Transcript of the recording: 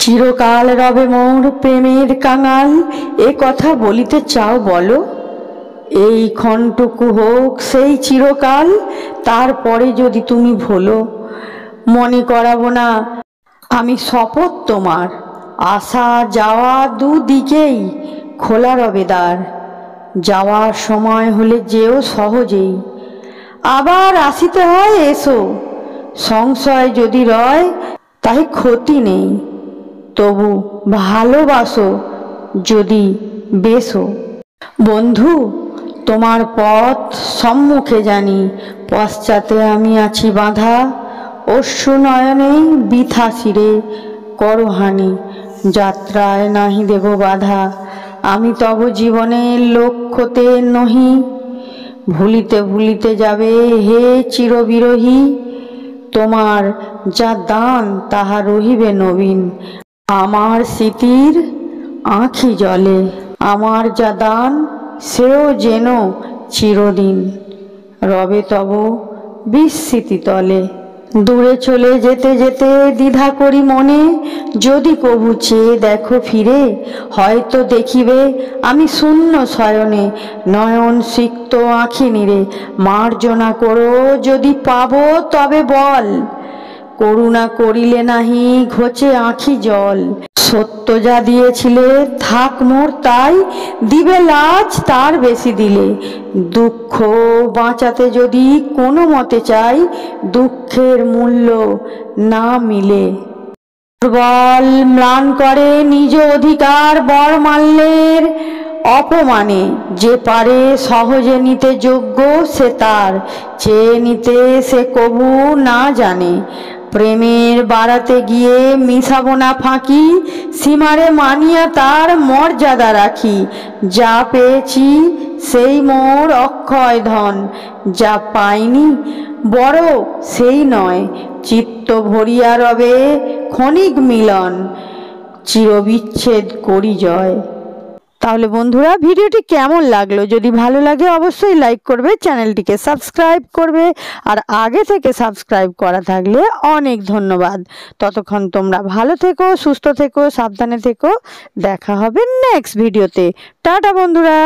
চিরকাল রবে মোর প্রেমের কাঙাল, এ কথা বলিতে চাও বলো? এই ক্ষণটুকু হোক সেই চিরকাল, তারপরে যদি তুমি ভোলো। মনে করাবো না আমি শপথ তোমার, আসা যাওয়া দুদিকেই খোলা রবে দ্বার। যাওয়ার সময় হলে যেও সহজেই, আবার আসিতে হয় এসো। সংশয় যদি রয় তাই ক্ষতি নেই, তবু ভালোবাসো যদি বেশো। বন্ধু, তোমার পথ সম্মুখে জানি, পশ্চাতে আমি আছি বাঁধা। অশ্রু নয়নে বৃথা শিরে করহানি, যাত্রায় নাহি দেব বাধা। আমি তব জীবনের লক্ষ্যতে নহি, ভুলিতে ভুলিতে যাবে হে চিরবিরহী। তোমার যা দান তাহা রহিবে নবীন, আমার স্মৃতির আঁখি জলে। আমার যা দান সেও যেন চিরদিন রবে তব বিস্মৃতি তলে। দূরে চলে যেতে যেতে দ্বিধা করি মনে, যদি কভু চেয়ে দেখো ফিরে, হয়তো দেখিবে আমি শূন্য শয়নে নয়ন সিক্ত আঁখি নিরে। মার্জনা করো যদি পাবো তবে বল, করুণা করিলে নাহি ঘোচে আঁখি জল। সত্য যা দিয়েছিলে থাক মোর তাই, দিবে লাজ তার বেশি দিলে। দুঃখ বাঁচাতে যদি কোনো মতে চাই, দুঃখের মূল্য না মিলে। দুর্বল ম্লান করে নিজ অধিকার বর মাল্যের অপমানে, যে পারে সহজে নিতে যোগ্য সে তার, চেয়ে নিতে সে কবু না জানে। প্রেমের বাড়াতে গিয়ে মিশাবো না ফাঁকি, সীমারে মানিয়া তার মর্যাদা রাখি। যা পেয়েছি সেই মোর অক্ষয় ধন, যা পাইনি বড় সেই নয়। চিত্ত ভরিয়া রবে ক্ষণিক মিলন, চিরবিচ্ছেদ করি জয়। তাহলে বন্ধুরা, ভিডিওটি কেমন লাগলো? যদি ভালো লাগে অবশ্যই লাইক করবে, চ্যানেলটিকে সাবস্ক্রাইব করবে, আর আগে থেকে সাবস্ক্রাইব করা থাকলে অনেক ধন্যবাদ। ততক্ষণ তোমরা ভালো থেকো, সুস্থ থেকো, সাবধানে থেকো। দেখা হবে নেক্সট ভিডিওতে। টাটা বন্ধুরা।